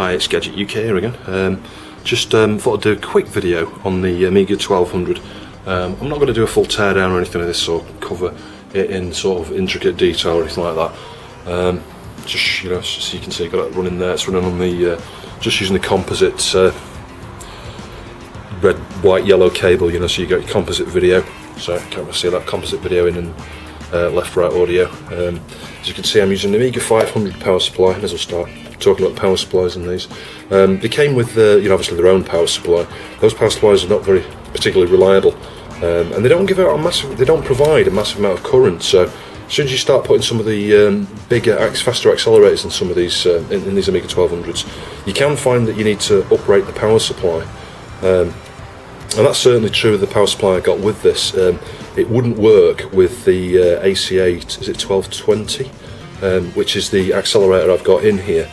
Hi, it's Gadget UK here again. Just thought I'd do a quick video on the Amiga 1200. I'm not going to do a full teardown or anything of this sort, cover it in sort of intricate detail or anything like that. Just, you know, so you can see, got it running there. It's running on the just using the composite red, white, yellow cable. You know, so you get your composite video. So you can't see that composite video in and left-right audio. As you can see, I'm using an Amiga 500 power supply. As I'll start talking about power supplies in these. They came with, you know, obviously their own power supply. Those power supplies are not very particularly reliable, and they don't give out a massive. They don't provide a massive amount of current. So as soon as you start putting some of the bigger, faster accelerators in some of these in these Amiga 1200s, you can find that you need to uprate the power supply. And that's certainly true of the power supply I got with this. It wouldn't work with the ACA1220, which is the accelerator I've got in here.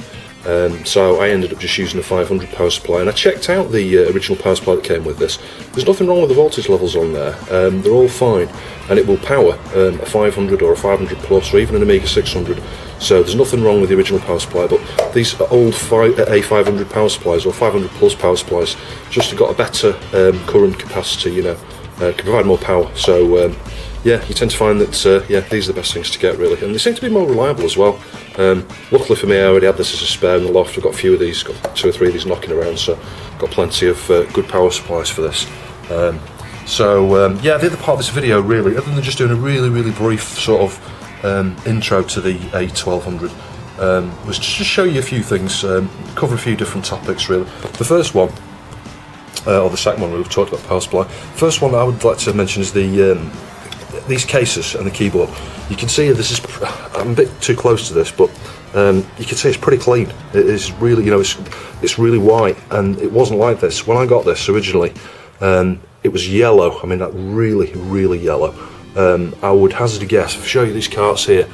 So I ended up just using a 500 power supply, and I checked out the original power supply that came with this. There's nothing wrong with the voltage levels on there. They're all fine, and it will power a 500 or a 500 plus, or even an Amiga 600. So there's nothing wrong with the original power supply, but these old A500 power supplies or 500 plus power supplies just have got a better current capacity, you know, can provide more power. So yeah, you tend to find that yeah, these are the best things to get really, and they seem to be more reliable as well. Luckily for me, I already had this as a spare in the loft. I've got a few of these, got 2 or 3 of these knocking around, so got plenty of good power supplies for this. Yeah, the other part of this video really, other than just doing a really brief sort of intro to the A1200, was to just show you a few things, cover a few different topics really. The first one, or the second one, we've talked about power supply. First one I would like to mention is the these cases and the keyboard. You can see this is, I'm a bit too close to this, but you can see it's pretty clean. It is really, you know, it's really white, and it wasn't like this when I got this originally. It was yellow. I mean, like really yellow. I would hazard a guess, if I show you these carts here,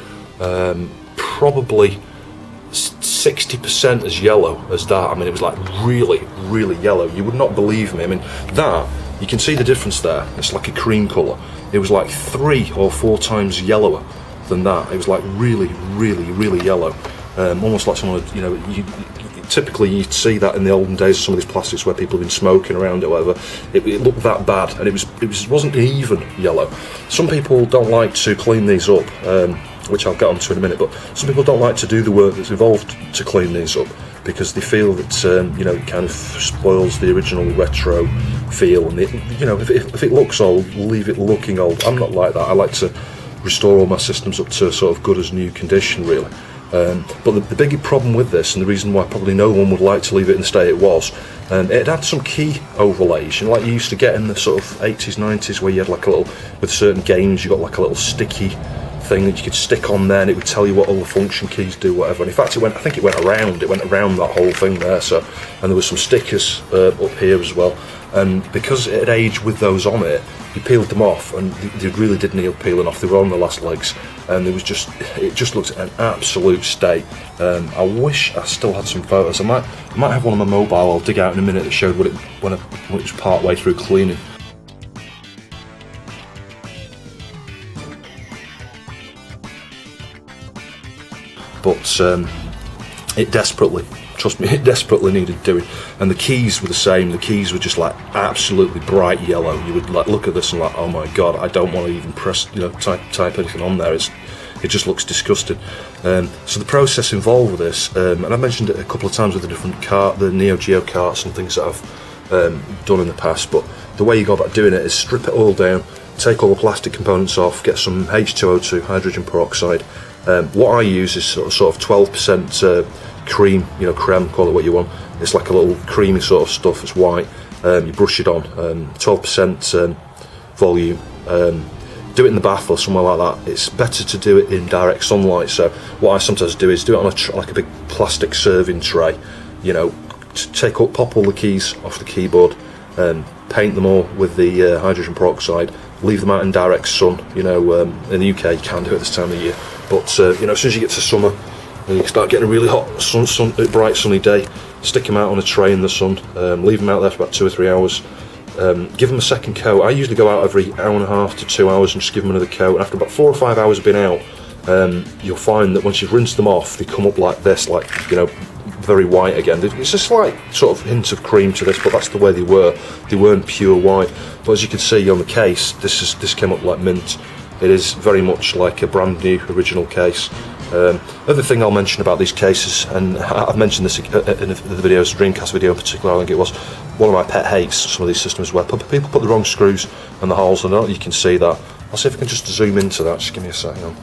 probably 60% as yellow as that. I mean, it was like really yellow. You would not believe me. I mean, that, you can see the difference there. It's like a cream colour. It was like 3 or 4 times yellower than that. It was like really yellow, almost like someone, you know, typically you'd see that in the olden days of some of these plastics where people have been smoking around it or whatever. It looked that bad, and it wasn't even yellow. Some people don't like to clean these up, which I'll get onto in a minute, but some people don't like to do the work that's involved to clean these up, because they feel that you know, it kind of spoils the original retro feel, and you know, if it looks old, leave it looking old. I'm not like that. I like to restore all my systems up to sort of good as new condition really. But the big problem with this, and the reason why probably no one would like to leave it in the state it was, it had some key overlays, you know, like you used to get in the sort of 80s, 90s, where you had like a little, with certain games, you got like a little sticky thing that you could stick on there, and it would tell you what all the function keys do, whatever. And in fact, I think it went around that whole thing there. So, and there was some stickers up here as well. And because it had aged with those on it, you peeled them off, and they really did need peeling off. They were on the last legs, and it just looked an absolute state. I wish I still had some photos. I might have one on my mobile. I'll dig out in a minute that showed when it was part way through cleaning. But it desperately, trust me, it desperately needed doing. And the keys were the same. The keys were just like absolutely bright yellow. You would like look at this and like, oh my god, I don't want to even press, you know, type anything on there. It just looks disgusting. So the process involved with this, and I mentioned it a couple of times with the different the Neo Geo carts and things that I've done in the past. But the way you go about doing it is strip it all down, take all the plastic components off, get some H2O2, hydrogen peroxide. What I use is sort of 12% cream, you know, creme, call it what you want. It's like a little creamy sort of stuff. It's white. You brush it on. 12% volume. Do it in the bath or somewhere like that. It's better to do it in direct sunlight. So what I sometimes do is do it on like a big plastic serving tray. You know, pop all the keys off the keyboard, and paint them all with the hydrogen peroxide. Leave them out in direct sun. You know, in the UK you can't do it this time of year. But you know, as soon as you get to summer and you start getting a really hot, bright sunny day, stick them out on a tray in the sun, leave them out there for about 2 or 3 hours, give them a second coat. I usually go out every hour and a half to 2 hours and just give them another coat. And after about 4 or 5 hours of being out, you'll find that once you've rinsed them off, they come up like this, like, you know, very white again. It's a slight sort of hint of cream to this, but that's the way they were. They weren't pure white. But as you can see on the case, this came up like mint. It is very much like a brand new original case. Other thing I'll mention about these cases, and I've mentioned this in the videos, Dreamcast video in particular, I think it was, one of my pet hates some of these systems where people put the wrong screws and the holes, and I don't know if you can see that. I'll see if I can just zoom into that, just give me a second.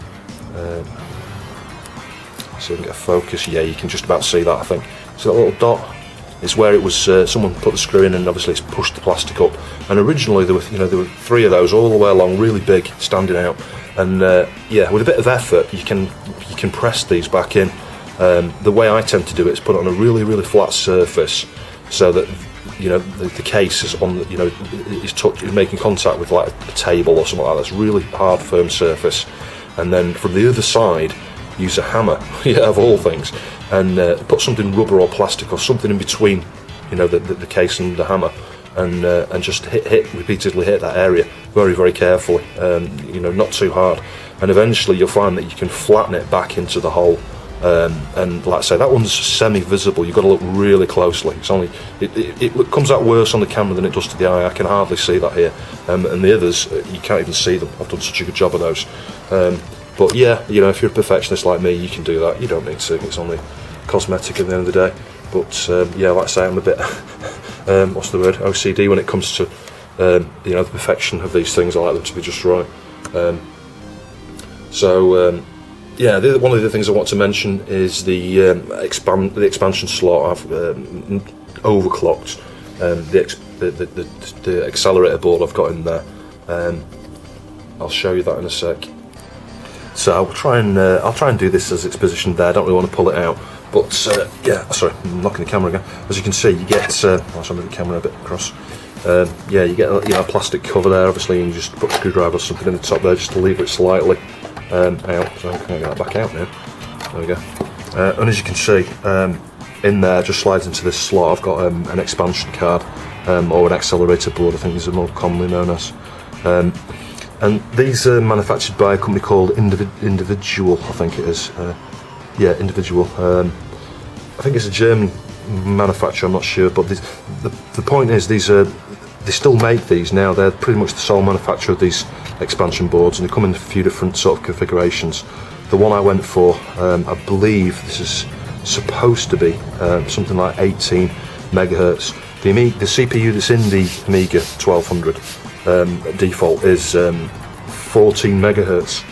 See if we can get a focus. Yeah, you can just about see that, I think. See that little dot? It's where it was, someone put the screw in and obviously it's pushed the plastic up. And originally there were 3 of those all the way along, really big, standing out. And yeah, with a bit of effort, you can press these back in. The way I tend to do it is put it on a really, really flat surface, so that the case is on, is making contact with like a table or something like that. It's really hard, firm surface. And then from the other side, use a hammer, of all things, and put something rubber or plastic or something in between, the case and the hammer, and just repeatedly hit that area very, very carefully, not too hard, and eventually you'll find that you can flatten it back into the hole. And like I say, that one's semi-visible. You've got to look really closely. It comes out worse on the camera than it does to the eye. I can hardly see that here, and the others, you can't even see them. I've done such a good job of those. But yeah, if you're a perfectionist like me, you can do that. You don't need to. It's only cosmetic at the end of the day. But yeah, like I say, I'm a bit what's the word? OCD when it comes to the perfection of these things. I like them to be just right. Yeah, one of the things I want to mention is the expansion slot. I've overclocked the accelerator board I've got in there. I'll show you that in a sec. So I'll try and do this as it's positioned there. I don't really want to pull it out, but yeah. Sorry, I'm knocking the camera again. As you can see, you get. I'll move the camera a bit across. Yeah, you get a plastic cover there, obviously, and you just put a screwdriver or something in the top there just to lever it slightly out. So I'm going to get that back out now. There we go. And as you can see, in there just slides into this slot. I've got an expansion card or an accelerator board. I think these are more commonly known as. And these are manufactured by a company called Individual, I think it is. Yeah, Individual. I think it's a German manufacturer, I'm not sure, but the point is, they still make these now. They're pretty much the sole manufacturer of these expansion boards, and they come in a few different sort of configurations. The one I went for, I believe this is supposed to be something like 18 megahertz. The CPU that's in the Amiga 1200 default is 14 megahertz,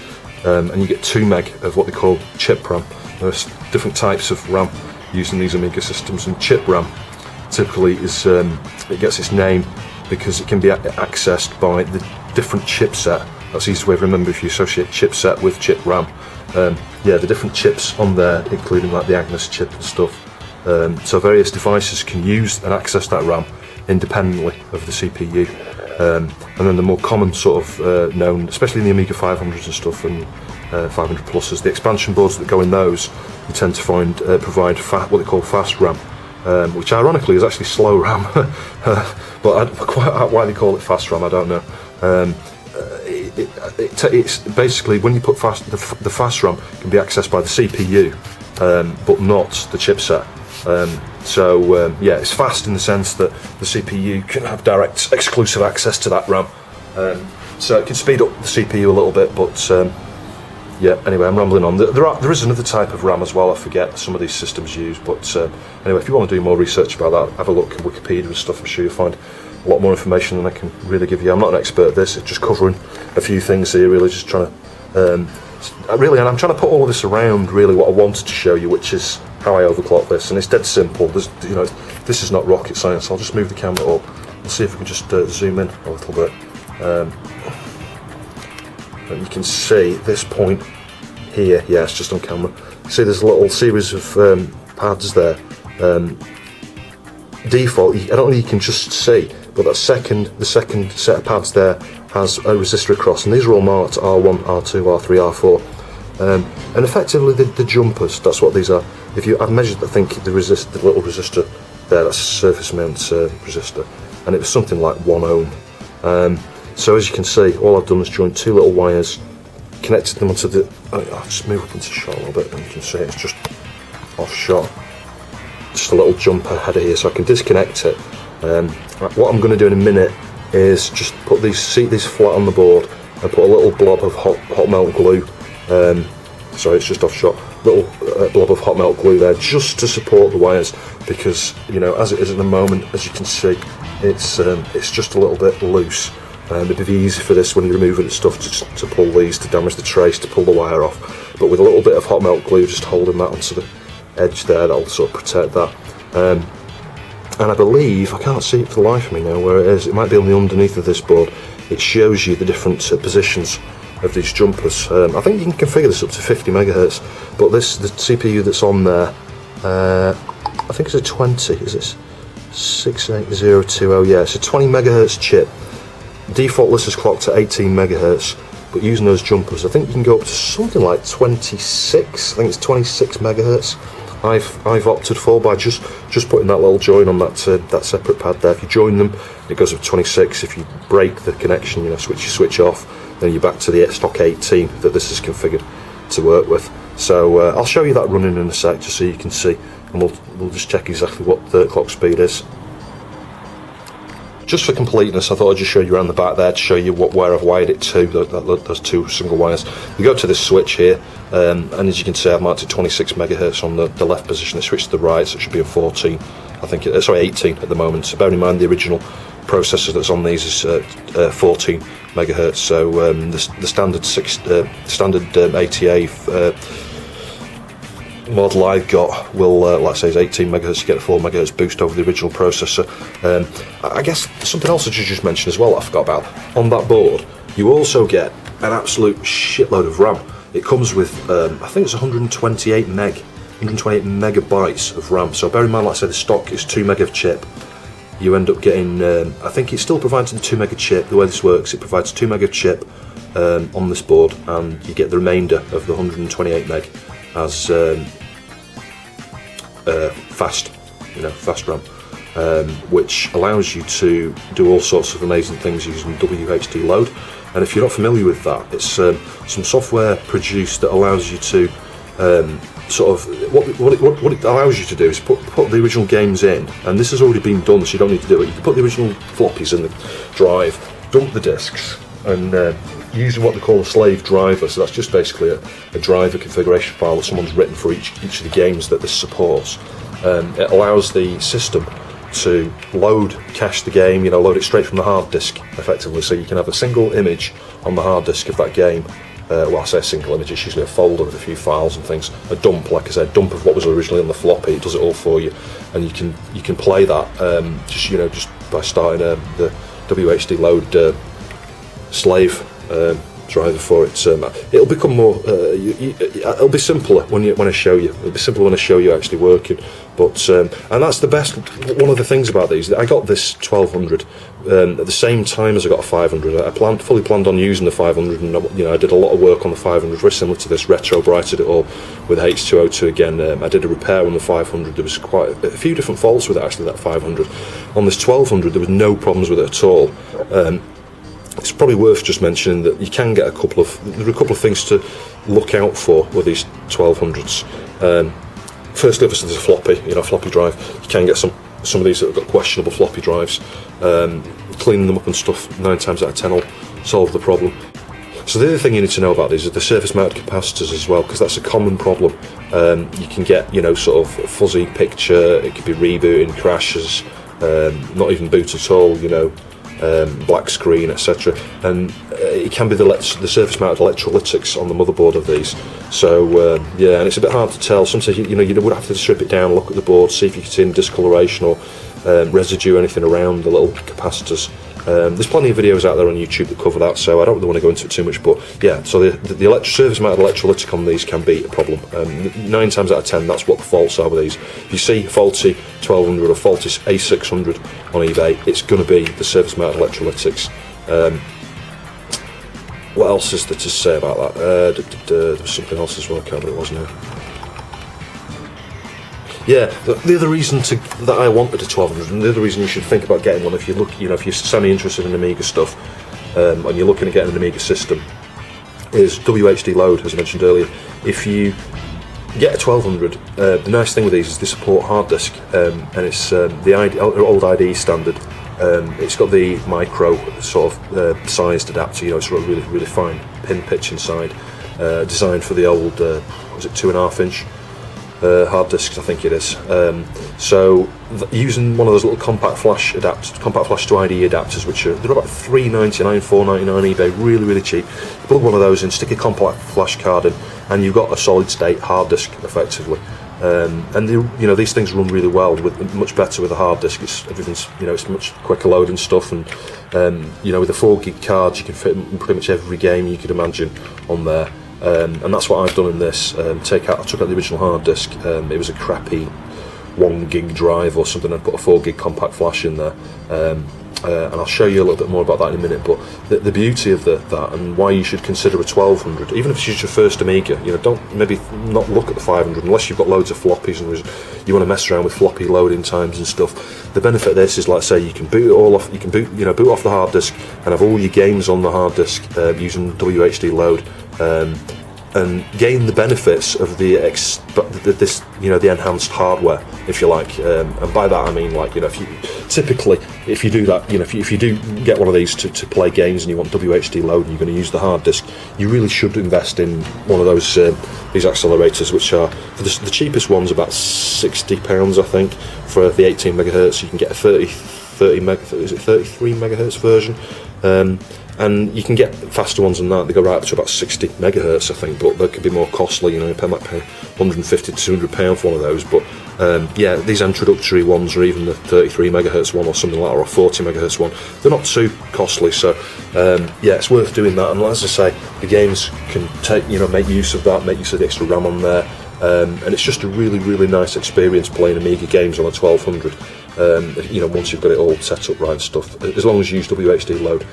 and you get 2 meg of what they call chip RAM. There's different types of RAM using these Amiga systems, and chip RAM typically is it gets its name because it can be accessed by the different chipset. That's the easiest way to remember if you associate chipset with chip RAM. Yeah, the different chips on there, including like the Agnes chip and stuff. So various devices can use and access that RAM independently of the CPU. And then the more common sort of known, especially in the Amiga 500s and stuff, and 500 pluses, the expansion boards that go in those, you tend to find provide what they call fast RAM, which ironically is actually slow RAM. But quite why they call it fast RAM, I don't know. It's basically when you put the fast RAM can be accessed by the CPU, but not the chipset. Yeah, it's fast in the sense that the CPU can have direct exclusive access to that RAM, so it can speed up the CPU a little bit, but yeah, anyway, I'm rambling on. There is another type of RAM as well, I forget some of these systems use, but anyway, if you want to do more research about that, have a look at Wikipedia and stuff. I'm sure you'll find a lot more information than I can really give you. I'm not an expert at this, it's just covering a few things here, really just trying to and I'm trying to put all of this around really what I wanted to show you, which is how I overclock this, and it's dead simple. This is not rocket science. I'll just move the camera up and see if we can just zoom in a little bit. And you can see this point here. Yeah, it's just on camera. See, there's a little series of pads there. Default, I don't know if you can just see, but the second set of pads there has a resistor across, and these are all marked R1, R2, R3, R4, and effectively the jumpers. That's what these are. I've measured, I think, the little resistor there. That's a surface mount resistor, and it was something like 1 ohm. So as you can see, all I've done is joined 2 little wires, connected them onto the. I'll just move up into shot a little bit, and you can see it's just off shot. just a little jumper header here, so I can disconnect it. What I'm going to do in a minute is just put seat these flat on the board and put a little blob of hot melt glue. Sorry, it's just off shot. Little blob of hot melt glue there, just to support the wires, because as it is at the moment, as you can see, it's just a little bit loose. It'd be easy for this when you're removing the stuff to pull these, to damage the trace, to pull the wire off. But with a little bit of hot melt glue just holding that onto the edge there, that'll sort of protect that. And I believe, I can't see it for the life of me now where it is, it might be on the underneath of this board. It shows you the different positions of these jumpers. I think you can configure this up to 50 megahertz, but the CPU that's on there, I think it's a 20, is it 68020? Yeah, it's a 20 megahertz chip. Default list is clocked to 18 megahertz, but using those jumpers, I think you can go up to something like 26. I think it's 26 megahertz. I've opted for by just putting that little join on that separate pad there. If you join them, it goes up to 26. If you break the connection, switch off, then you're back to the stock 18 that this is configured to work with. So I'll show you that running in a sec, just so you can see, and we'll just check exactly what the clock speed is. Just for completeness, I thought I'd just show you around the back there to show you where I've wired it to, those two single wires. You go to this switch here, and as you can see, I've marked it 26 megahertz on the left position. It switched to the right, so it should be a 14. I think, sorry, 18 at the moment. So bearing in mind the original processor that's on these is 14 megahertz. So the standard ATA model I've got will, like I say, is 18 megahertz. You get a 4 megahertz boost over the original processor. I guess something else I should just mention as well that I forgot about. On that board, you also get an absolute shitload of RAM. It comes with, I think it's 128 megabytes of RAM. So bear in mind, like I said, the stock is 2 meg of chip. You end up getting, I think it still provides the 2 meg of chip. The way this works, it provides 2 meg of chip on this board, and you get the remainder of the 128 meg as fast RAM, which allows you to do all sorts of amazing things using WHD load. And if you're not familiar with that, it's some software produced that allows you to what it allows you to do is put the original games in, and this has already been done, so you don't need to do it. You can put the original floppies in the drive, dump the discs, and using what they call a slave driver, so that's just basically a driver configuration file that someone's written for each of the games that this supports. It allows the system to cache the game, load it straight from the hard disk effectively, so you can have a single image on the hard disk of that game. Well, I say a single image, it's usually a folder with a few files and things. A dump, like I said, dump of what was originally on the floppy. It does it all for you, and you can play that just by starting the WHD load slave driver for it. It'll become more. It'll be simpler when I show you. It'll be simpler when I show you actually working. But and that's the best. One of the things about these, I got this 1200 at the same time as I got a 500. I fully planned on using the 500, and I did a lot of work on the 500, very similar to this. Retro brighted it all with H202 again. I did a repair on the 500. There was quite a few different faults with it, actually, that 500. On this 1200, there was no problems with it at all. It's probably worth just mentioning that you can get there are a couple of things to look out for with these 1200s. Firstly, obviously, there's a floppy drive. You can get some of these that have got questionable floppy drives. Cleaning them up and stuff 9 times out of 10 will solve the problem. So the other thing you need to know about these are the surface mounted capacitors as well, because that's a common problem. You can get sort of fuzzy picture. It could be rebooting, crashes, not even boot at all. Black screen, etc. And it can be the surface mounted electrolytics on the motherboard of these. So yeah, and it's a bit hard to tell. Sometimes you would have to strip it down, look at the board, see if you can see any discoloration or residue, anything around the little capacitors. There's plenty of videos out there on YouTube that cover that, so I don't really want to go into it too much. But yeah, so the surface mounted electrolytic on these can be a problem. 9 times out of 10, that's what the faults are with these. If you see faulty 1200 or faulty A600 on eBay, it's going to be the surface mounted electrolytics. What else is there to say about that? There was something else as well, I can't remember what it was now. Yeah, the other reason that I wanted a 1200, and the other reason you should think about getting one if you look, if you're semi-interested in Amiga stuff, and you're looking at getting an Amiga system, is WHD load, as I mentioned earlier. If you get a 1200. The nice thing with these is they support hard disk, and it's the old IDE standard. It's got the micro sort of sized adapter. It's got a really fine pin pitch inside, designed for the old was it 2.5 inch hard disks, I think it is. So using one of those little compact flash to IDE adapters, which they're about $3.99, $4.99 eBay, really cheap. You plug one of those in, stick a compact flash card in, and you've got a solid state hard disk effectively. And these things run really well, much better with a hard disk. Everything's it's much quicker loading stuff, and with the 4 gig cards you can fit in pretty much every game you could imagine on there. And that's what I've done in this. I took out the original hard disk. It was a crappy 1 gig drive or something. I put a 4 gig compact flash in there, and I'll show you a little bit more about that in a minute. But the beauty of that, and why you should consider a 1200, even if it's your first Amiga, don't maybe not look at the 500 unless you've got loads of floppies and you want to mess around with floppy loading times and stuff. The benefit of this is, like I say, you can boot it all off. You can boot off the hard disk and have all your games on the hard disk using WHD load. And gain the benefits of the enhanced hardware, if you like. And by that I mean, like, if you do that, if you do get one of these to play games and you want WHD load and you're going to use the hard disk, you really should invest in one of those these accelerators, which are for the cheapest one's about £60, I think. For the 18 megahertz, you can get a 33 megahertz version. And you can get faster ones than that. They go right up to about 60 megahertz, I think, but they could be more costly. You might pay £150 to £200 for one of those. But these introductory ones, or even the 33 megahertz one, or something like that, or a 40 megahertz one, they're not too costly. So it's worth doing that. And as I say, the games can make use of that, make use of the extra RAM on there, and it's just a really nice experience playing Amiga games on a 1200. Once you've got it all set up right and stuff, as long as you use WHD load.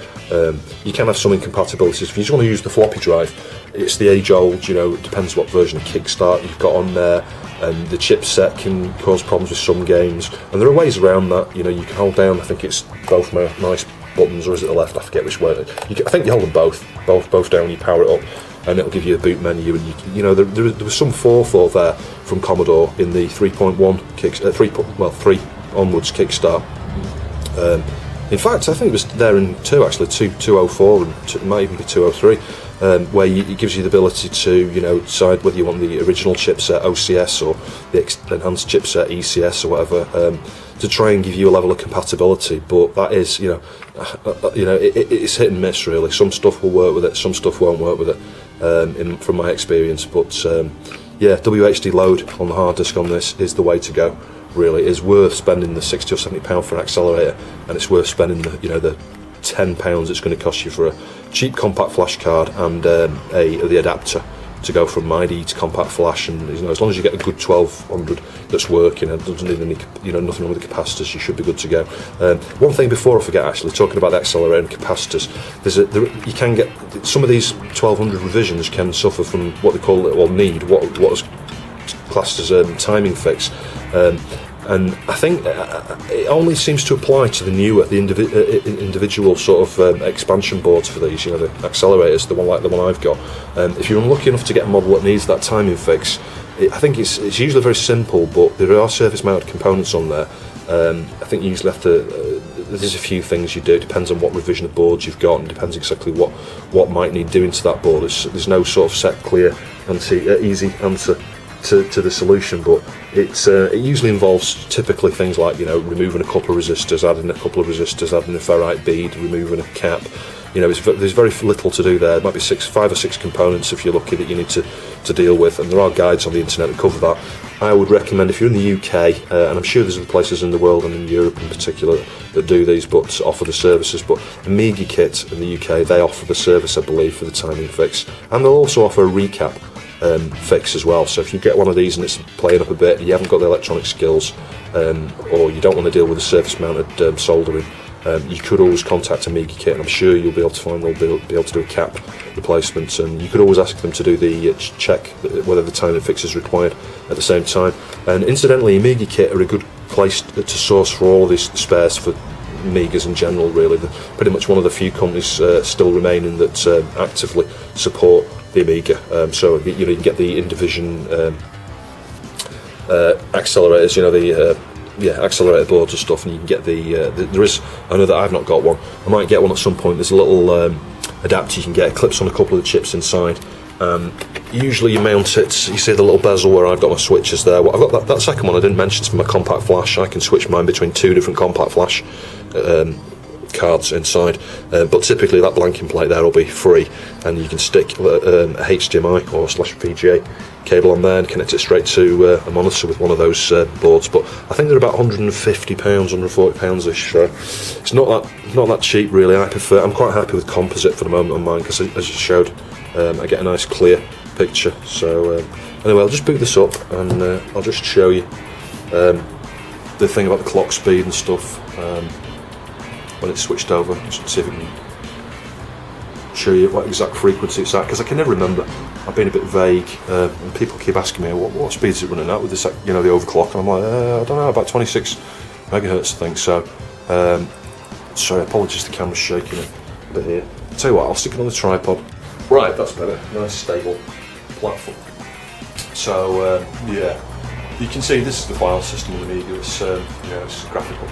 You can have some incompatibilities. If you just want to use the floppy drive, it's the age old, it depends what version of Kickstart you've got on there, and the chipset can cause problems with some games, and there are ways around that. You can hold down, I think it's both mouse buttons, or is it the left? I forget which way. I think you hold them both down when you power it up, and it'll give you a boot menu. And there was some forethought there from Commodore in the 3.1 3 onwards Kickstart. In fact, I think it was there in 204, and it might even be 203, where it gives you the ability to decide whether you want the original chipset OCS or the enhanced chipset ECS or whatever, to try and give you a level of compatibility. But that is it's hit and miss really. Some stuff will work with it, some stuff won't work with it, from my experience. But WHD load on the hard disk on this is the way to go. Really, is worth spending the £60 or £70 for an accelerator, and it's worth spending the £10 it's going to cost you for a cheap compact flash card and the adapter to go from IDE to compact flash. And as long as you get a good 1200 that's working and doesn't need any nothing wrong with the capacitors, you should be good to go. One thing before I forget, actually, talking about the accelerator and capacitors, you can get some of these 1200 revisions can suffer from what they call what is classed as a timing fix. And I think it only seems to apply to the individual sort of expansion boards for these, the accelerators, the one I've got. If you're unlucky enough to get a model that needs that timing fix, I think it's usually very simple, but there are surface mounted components on there. I think you usually have to, there's a few things you do, it depends on what revision of boards you've got, and depends exactly what might need doing to that board. There's no sort of set, clear, easy answer to the solution, but it usually involves typically things like removing a couple of resistors, adding a couple of resistors, adding a ferrite bead, removing a cap. There's very little to do there. It might be 5 or 6 components if you're lucky that you need to deal with, and there are guides on the internet that cover that. I would recommend, if you're in the UK, and I'm sure there's other places in the world and in Europe in particular that do these, but offer the services, but Amiga Kit in the UK, they offer the service, I believe, for the timing fix, and they'll also offer a recap fix as well. So if you get one of these and it's playing up a bit, you haven't got the electronic skills, or you don't want to deal with the surface mounted soldering, you could always contact Amiga Kit, and I'm sure you'll be able to find they'll be able to do a cap replacement, and you could always ask them to do the check whether the timing fix is required at the same time. And incidentally, Amiga Kit are a good place to source for all of these spares for Amigas in general. Really, they're pretty much one of the few companies still remaining that actively support the Amiga. So you can get the Indivision accelerators, you know, the accelerator boards and stuff, and you can get there is, I know that I've not got one, I might get one at some point. There's a little adapter you can get, it clips on a couple of the chips inside. Usually you mount it, you see the little bezel where I've got my switches there. Well, I've got that second one I didn't mention, it's for my compact flash. I can switch mine between 2 different compact flash cards inside, but typically that blanking plate there will be free, and you can stick a HDMI or /VGA cable on there and connect it straight to a monitor with one of those boards. But I think they're about £150, £140-ish, so it's not that cheap really. I'm quite happy with composite for the moment on mine, because as you showed, I get a nice clear picture. So anyway, I'll just boot this up and I'll just show you the thing about the clock speed and stuff when it's switched over. Just see if I can show you what exact frequency it's at, because I can never remember. I've been a bit vague, and people keep asking me what speed is it running at with this, you know, the overclock, and I'm like, I don't know, about 26 megahertz, I think. So sorry, apologies, the camera's shaking a bit here. I'll tell you what, I'll stick it on the tripod. Right, that's better. Nice stable platform. So yeah, you can see this is the file system of the Amiga. It's you know, it's a graphical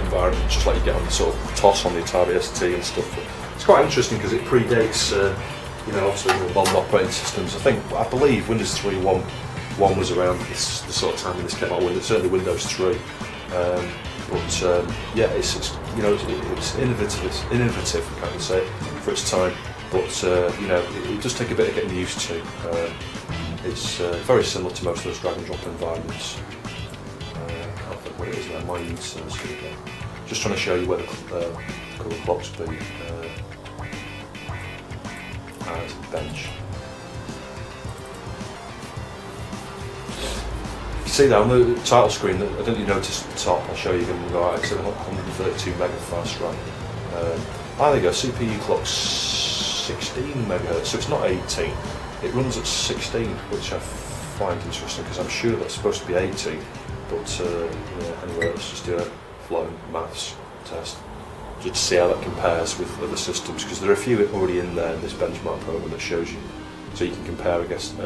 environment, just like you get on the sort of TOS on the Atari ST and stuff. But it's quite interesting because it predates, you know, obviously the modern operating systems. I believe Windows 3.1 was around the sort of time when this came out. Certainly Windows 3. But yeah, it's you know, it's innovative. It's innovative, I can say, for its time. But you know, it does take a bit of getting used to. It's very similar to most of those drag and drop environments. I don't think what it is now. My use just trying to show you where the clock speed as a bench. You can see there on the title screen, I didn't notice at the top. I'll show you again. It's 132 mega fast RAM. There you go. CPU clock's 16 megahertz, so it's not 18. It runs at 16, which I find interesting because I'm sure that's supposed to be 18. But yeah, anyway, let's just do a flow maths test just to see how that compares with other systems, because there are a few already in there in this benchmark program that shows you, so you can compare against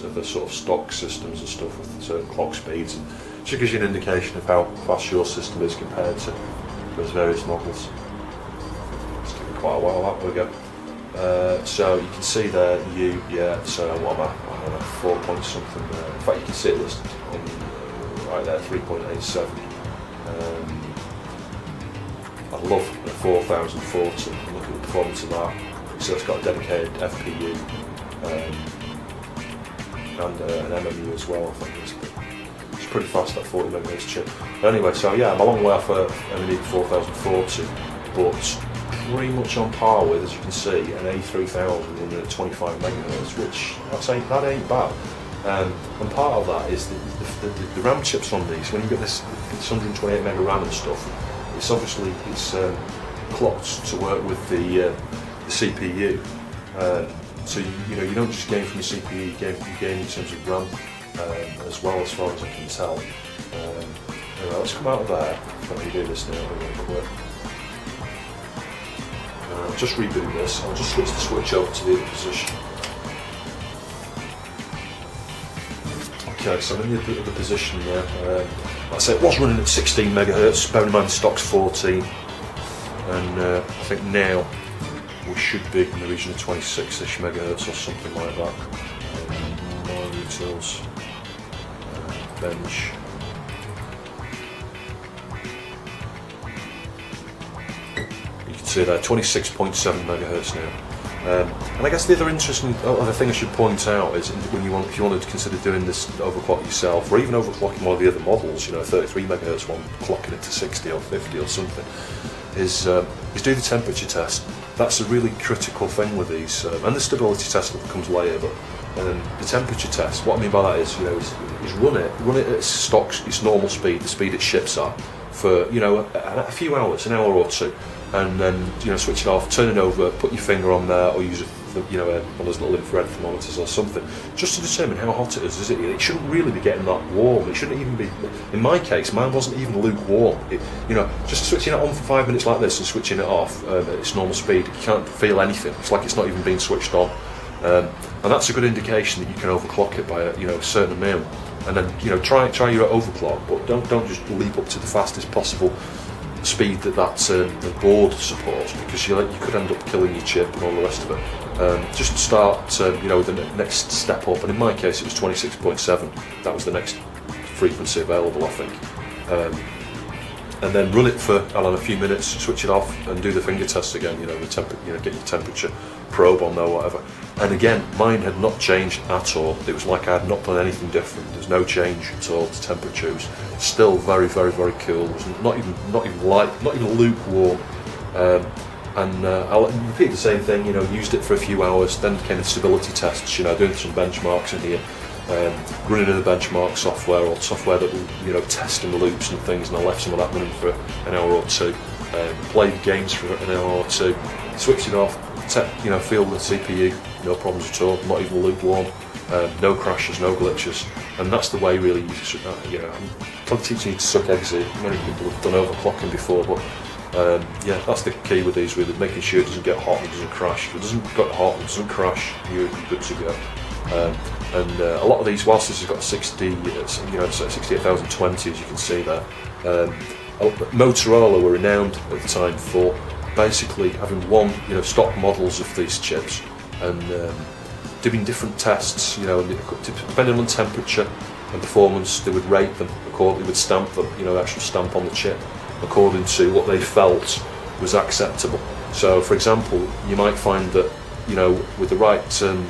other sort of stock systems and stuff with certain clock speeds, and it gives you an indication of how fast your system is compared to those various models. It's taken quite a while. That we go. So you can see there, so what am I don't know, 4 point something there. In fact, you can see it listed on right there, 3.87. I love the 4040, and look at the performance of that. So it's got a dedicated FPU and an MMU as well, I think. It's pretty fast, that 40 megahertz chip. But anyway, so yeah, I'm a long way off an Amiga 4040, but pretty much on par with, as you can see, an A3000 running at 25 megahertz, which I'd say that ain't bad. And part of that is the RAM chips on these. When you get this 128 mega RAM and stuff, it's obviously clocked to work with the CPU. So you know, you don't just gain from the CPU, you gain in terms of RAM as well, as far as I can tell. Anyway, let's come out of there. Let me do this now really quick. I'll just reboot this. I'll just switch the switch over to the other position. Okay, so I'm in the other position there. Like I say, it was running at 16 megahertz. Bear in mind the stock's 14, and I think now we should be in the region of 26ish megahertz or something like that. More utils, bench. See there, 26.7 megahertz now. And I guess the other interesting other thing I should point out is if you wanted to consider doing this overclock yourself, or even overclocking one of the other models, you know, 33 megahertz one, clocking it to 60 or 50 or something, is do the temperature test. That's a really critical thing with these, and the stability test that comes later. But the temperature test, what I mean by that is, you know, is run it at its normal speed, the speed it ships at, for, you know, a few hours, an hour or two, and then, you know, switch it off, turn it over, put your finger on there, or use you know, one of those little infrared thermometers or something, just to determine how hot it is. It shouldn't really be getting that warm. It shouldn't even be. In my case, mine wasn't even lukewarm. You know, just switching it on for 5 minutes like this and switching it off at its normal speed, you can't feel anything. It's like it's not even being switched on, and that's a good indication that you can overclock it by a certain amount. and then try your overclock, but don't just leap up to the fastest possible speed that the board supports, because you could end up killing your chip and all the rest of it. Just start with the next step up, and in my case it was 26.7. That was the next frequency available, I think. And then run it for a few minutes, switch it off, and do the finger test again. Get your temperature probe on there, whatever. And again, mine had not changed at all. It was like I had not done anything different. There's no change at all to temperature. It was still very, very, very cool. It was not even light, not even lukewarm. I'll repeat the same thing. Used it for a few hours. Then came the stability tests. Doing some benchmarks in here. Running in the benchmark software, or software that will testing the loops and things, and I left some of that running for an hour or two. Played games for an hour or two, switched it off, feel the CPU, no problems at all, not even lukewarm, no crashes, no glitches, and that's the way really you should. I'm teaching you to suck eggs here. Many people have done overclocking before, but that's the key with these, really, making sure it doesn't get hot and it doesn't crash. If it doesn't get hot and it doesn't crash, you're good to go. And a lot of these, whilst this has got 68020, as you can see there, Motorola were renowned at the time for basically having stock models of these chips, and doing different tests. Depending on temperature and performance, they would rate them accordingly. They would stamp them, actual stamp on the chip according to what they felt was acceptable. So, for example, you might find that with the right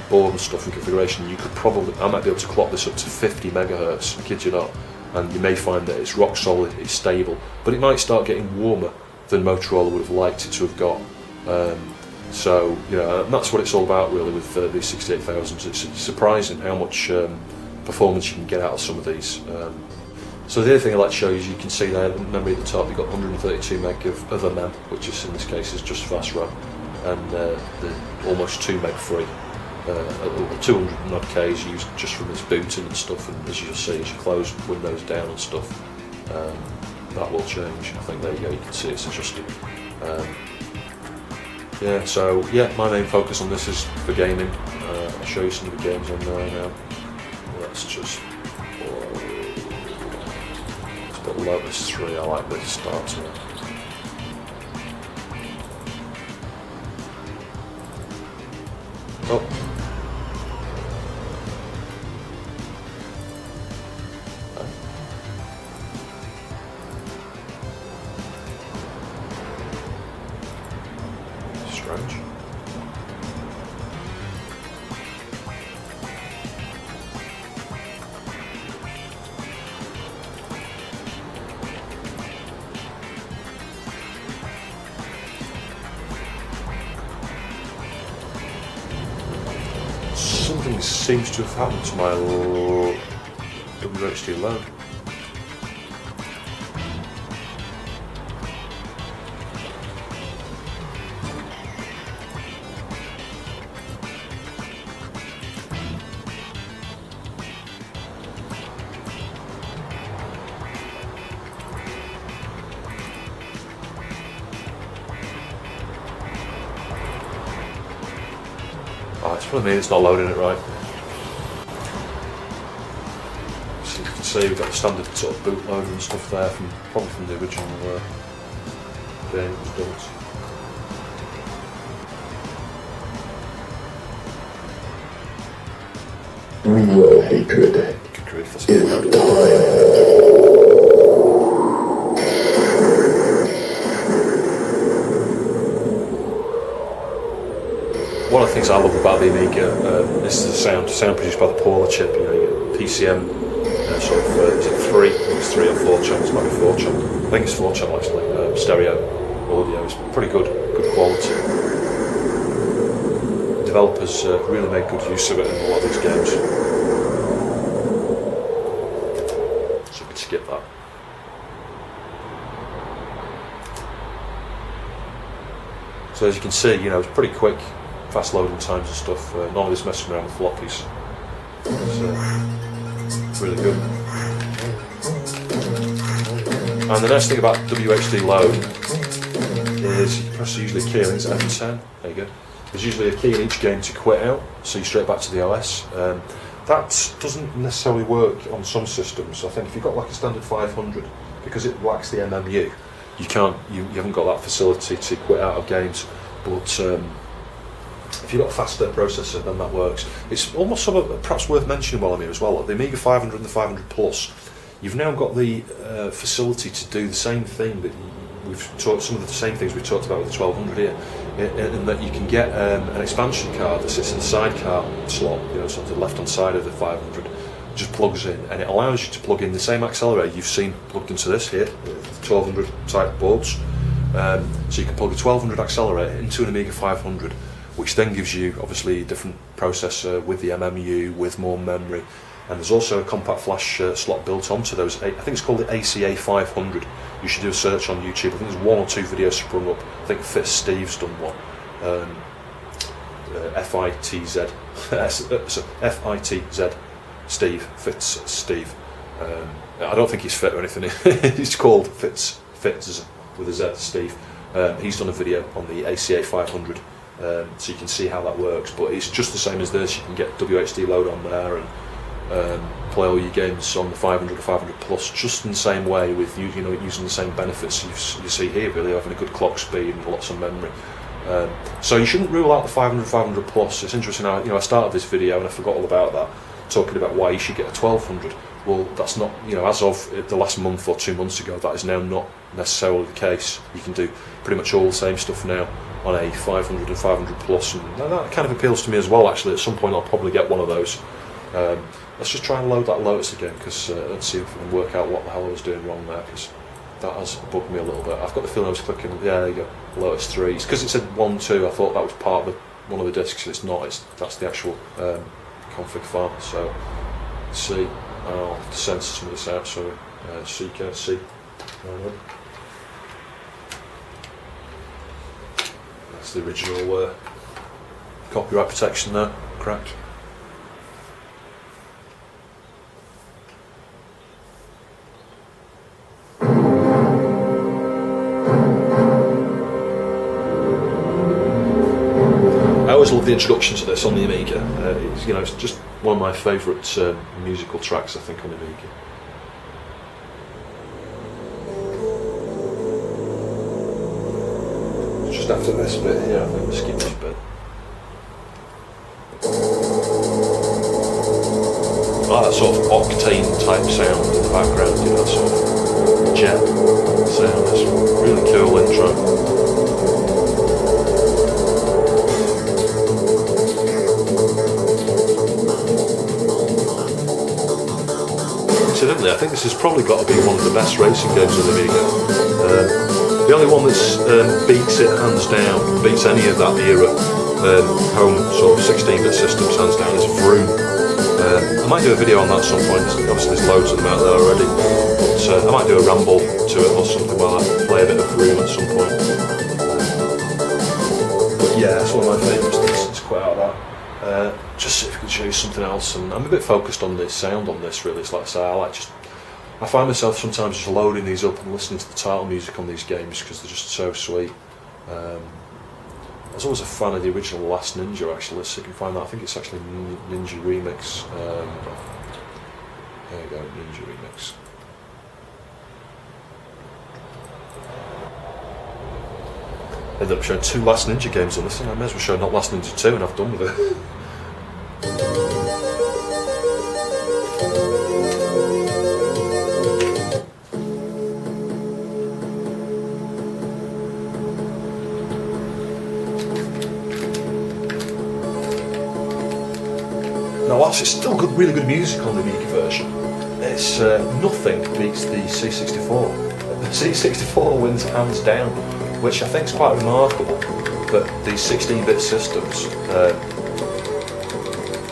board and stuff and configuration, I might be able to clock this up to 50 megahertz, I kid you not, and you may find that it's rock solid, it's stable, but it might start getting warmer than Motorola would have liked it to have got. And that's what it's all about, really, with these 68000s. It's surprising how much performance you can get out of some of these. So the other thing I'd like to show you is, you can see there, the memory at the top, you've got 132 meg of other RAM, which is, in this case, is just fast RAM. And the almost 2 meg free, 200 and odd Ks used just from this booting and stuff. And as you'll see, as you close Windows down and stuff, that will change. I think there you go, you can see it's adjusted. My main focus on this is for gaming. I'll show you some of the games on there now. Let's put Lotus 3. I like this start to it. Oh. Strange. Something seems to have happened to my WHD load. It's probably me that's not loading it right. So you can see we've got the standard sort of bootloader and stuff there, probably from the original game it was built. Real hatred Good grief, that's is time. One of the things I love about the Amiga, this is the sound produced by the Paula chip. You get PCM, is it 3? I think it's 3 or 4 channels, might be 4 channel. I think it's 4 channel actually. Stereo audio is pretty good quality. Developers really make good use of it in a lot of these games. So we can skip that. So as you can see, it's pretty quick. Fast loading times and stuff. None of this messing around with floppies. It's really good. And the nice thing about WHD load is you press usually a key, I think it's F10. There you go. There's usually a key in each game to quit out, so you're straight back to the OS. That doesn't necessarily work on some systems. I think if you've got like a standard 500, because it lacks the MMU, you haven't got that facility to quit out of games. But if you've got a faster processor, then that works. It's almost sort of perhaps worth mentioning while I'm here as well. Like the Amiga 500 and the 500 Plus, you've now got the facility to do the same thing that we've taught, some of the same things we talked about with the 1200 here, in that you can get an expansion card that sits in the sidecar slot, so to the left-hand side of the 500, just plugs in, and it allows you to plug in the same accelerator you've seen plugged into this here, 1200 type boards. So you can plug a 1200 accelerator into an Amiga 500, which then gives you obviously a different processor with the MMU, with more memory, and there's also a compact flash slot built onto those. I think it's called the ACA1200. You should do a search on YouTube. I think there's one or two videos sprung up. I think Fitz Steve's done one. FITZ, FITZ, Steve, Fitz Steve. I don't think he's fit or anything. He's called Fitz with a Z, Steve. He's done a video on the ACA500, so you can see how that works. But it's just the same as this. You can get WHD load on there and play all your games on the 500 or 500 Plus, just in the same way, with using the same benefits you see here, really, having a good clock speed and lots of memory. So you shouldn't rule out the 500, 500 Plus. It's interesting how I started this video and I forgot all about that, talking about why you should get a 1200. Well, that's not, as of the last month or 2 months ago, that is now not necessarily the case. You can do pretty much all the same stuff now on a 500 and 500 Plus, and that kind of appeals to me as well. Actually, at some point I'll probably get one of those. Let's just try and load that Lotus again, because let's see if we can work out what the hell I was doing wrong there, because that has bugged me a little bit. I've got the feeling I was clicking, yeah, there you go, Lotus 3. It's because it said 1, 2, I thought that was part of one of the discs. It's not, that's the actual config file. So let's see, I'll censor some of this out so you can't see. That's the original copyright protection there, cracked. I always love the introduction to this on the Amiga. It's just one of my favourite musical tracks, I think, on the Amiga. Just after this bit here, I think we'll skip this bit. Oh, that sort of octane type sound in the background, that sort of jet sound. It's a really cool intro. Incidentally, I think this has probably got to be one of the best racing games on the Amiga. The only one that beats it hands down, beats any of that era home sort of 16-bit systems hands down, is Vroom. I might do a video on that at some point. Obviously there's loads of them out there already, but I might do a ramble to it or something while I play a bit of Vroom at some point. But yeah, it's one of my favourites. It's quite out of that. Just see if we can show you something else, and I'm a bit focused on the sound on this, really. It's like I say, I find myself sometimes just loading these up and listening to the title music on these games because they're just so sweet. I was always a fan of the original Last Ninja, actually. Let's see if you can find that. I think it's actually Ninja Remix. There you go, Ninja Remix. Ended up showing 2 Last Ninja games on this, and I may as well show not Last Ninja 2 and I've done with it. Now, whilst it's still really good music on the Amiga version, it's nothing beats the C64. The C64 wins hands down, which I think is quite remarkable, that these 16-bit systems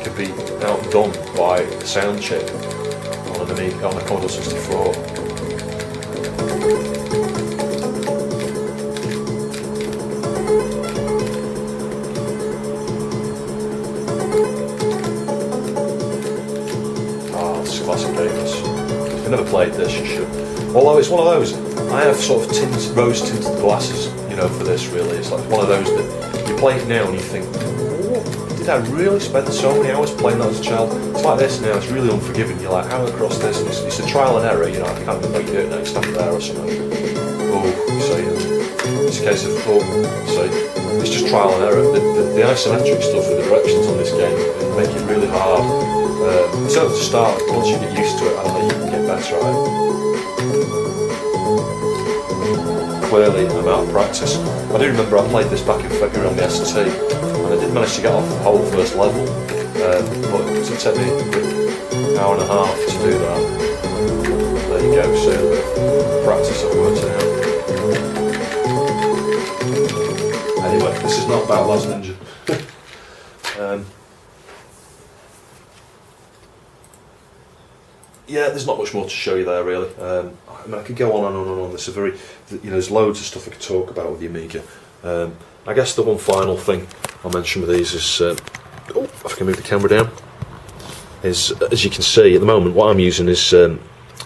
can be outdone by a sound chip on a Commodore 64. Classic games. If you've never played this, you should. Although it's one of those, I have sort of rose tinted glasses, for this really. It's like one of those that you play it now and you think, what I really spent so many hours playing that as a child. It's like this now, it's really unforgiving. You're like, how do I cross this? And it's a trial and error, you know, I can't remember how you do it next time there or something. Oh, so it's a case of, so it's just trial and error. The isometric stuff with the directions on this game make it really hard. Certainly to start, once you get used to it, I don't know, you can get better at it. Clearly, I'm out of practice. I do remember I played this back in February on the ST, and I did manage to get off the whole first level, but it took me an hour and a half to do that. There you go, so practice of working out. Anyway, this is not about Las Ninja. Yeah, there's not much more to show you there really. I mean, I could go on and on and on. There's there's loads of stuff I could talk about with the Amiga. I guess the one final thing I'll mention with these is, if I can move the camera down, is as you can see at the moment what I'm using is a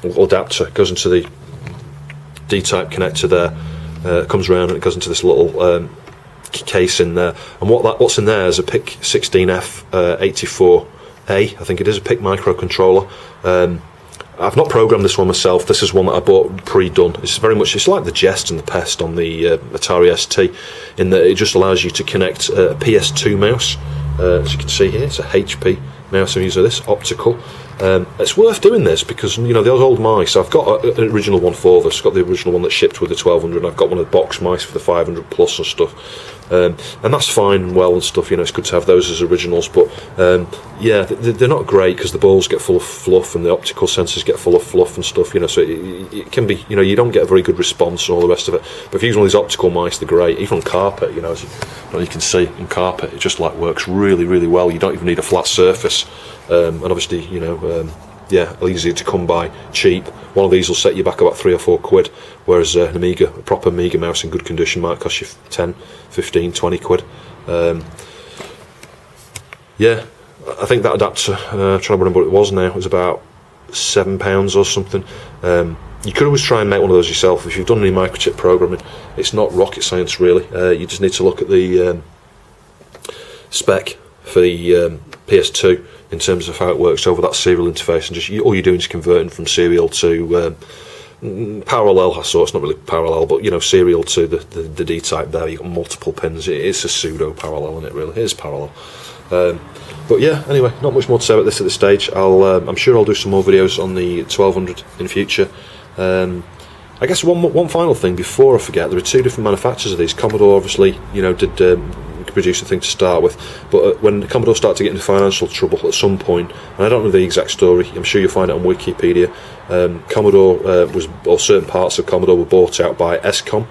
little adapter. It goes into the D-type connector there, comes around and it goes into this little case in there. And what's in there is a PIC 16F 84A, I think it is, a PIC microcontroller. I've not programmed this one myself. This is one that I bought pre-done. It's like the Jest and the Pest on the Atari ST, in that it just allows you to connect a PS2 mouse. As you can see here, it's a HP mouse I'm using this, optical. It's worth doing this because, you know, those old mice, I've got an original one for this. I've got the original one that shipped with the 1200, and I've got one of the box mice for the 500 plus and stuff. And that's fine and well and stuff, you know, it's good to have those as originals, but yeah, they're not great because the balls get full of fluff and the optical sensors get full of fluff and stuff, you know, so it can be, you know, you don't get a very good response and all the rest of it. But if you use one of these optical mice, they're great, even on carpet, you know, as you can see on carpet, it just like works really, really well. You don't even need a flat surface, and obviously, you know, yeah, easy to come by, cheap. One of these will set you back about 3 or 4 quid, whereas an Amiga, a proper Amiga mouse in good condition might cost you 10, 15, 20 quid. Yeah, I think that adapter, trying to remember what it was now, it was about £7 or something. You could always try and make one of those yourself. If you've done any microchip programming, it's not rocket science really. You just need to look at the spec for the PS2 in terms of how it works over that serial interface, and just all you're doing is converting from serial to parallel. So it's not really parallel, but you know, serial to the D-type there. You've got multiple pins. It's a pseudo parallel, and it really is parallel. But yeah, anyway, not much more to say about this at this stage. I'm sure I'll do some more videos on the 1200 in future. I guess one final thing before I forget, there are 2 different manufacturers of these. Commodore obviously, you know, did produce a thing to start with, but when Commodore started to get into financial trouble at some point, and I don't know the exact story, I'm sure you'll find it on Wikipedia, Commodore or certain parts of Commodore were bought out by Escom.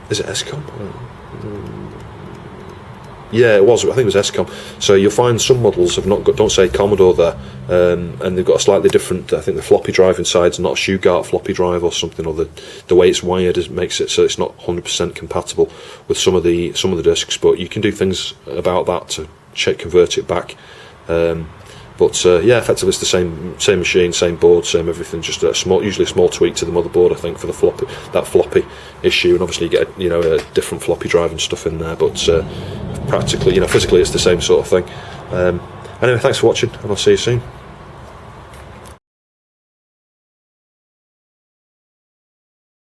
Is it Escom? Yeah, it was. I think it was Escom. So you'll find some models have don't say Commodore there, and they've got a slightly different. I think the floppy drive inside's not a Shugart floppy drive or something, or the way it's wired makes it so it's not 100% compatible with some of the discs. But you can do things about that to convert it back. But yeah, effectively it's the same machine, same board, same everything. Just usually a small tweak to the motherboard, I think, for the floppy issue, and obviously you get a different floppy drive and stuff in there. But practically, physically, it's the same sort of thing. Anyway, thanks for watching, and I'll see you soon.